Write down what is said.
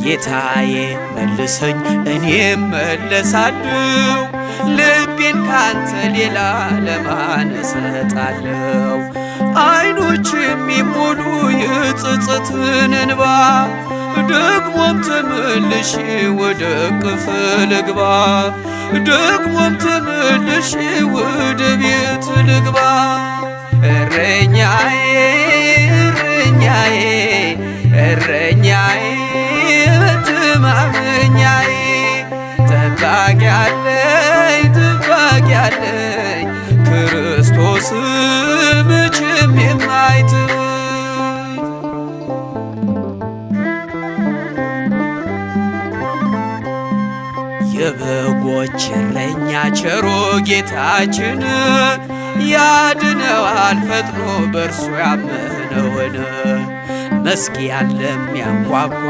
ጌታዬ መልሰኝ እኔም መለሳለሁ፣ ልቤን ካንተ ሌላ ለማን እሰጣለሁ? አይኖች የሚሞሉ የጸጸትን እንባ ደግሞም ተመልሼ ወደ እቅፍ ልግባ፣ ደግሞም ተመልሼ ወደ ቤት ልግባ። እረኛዬ እረኛዬ እረኛዬ መተማመኛዬ ጠባቂ አለኝ ጠባቂ አለኝ ክርስቶስ መቼም የማይተወኝ። የበጎች እረኛ ቸሮ ጌታችን ያድነዋል ፈጥኖ በእርሱ ያመነውን። መዝጊያን ለሚያንኳኳ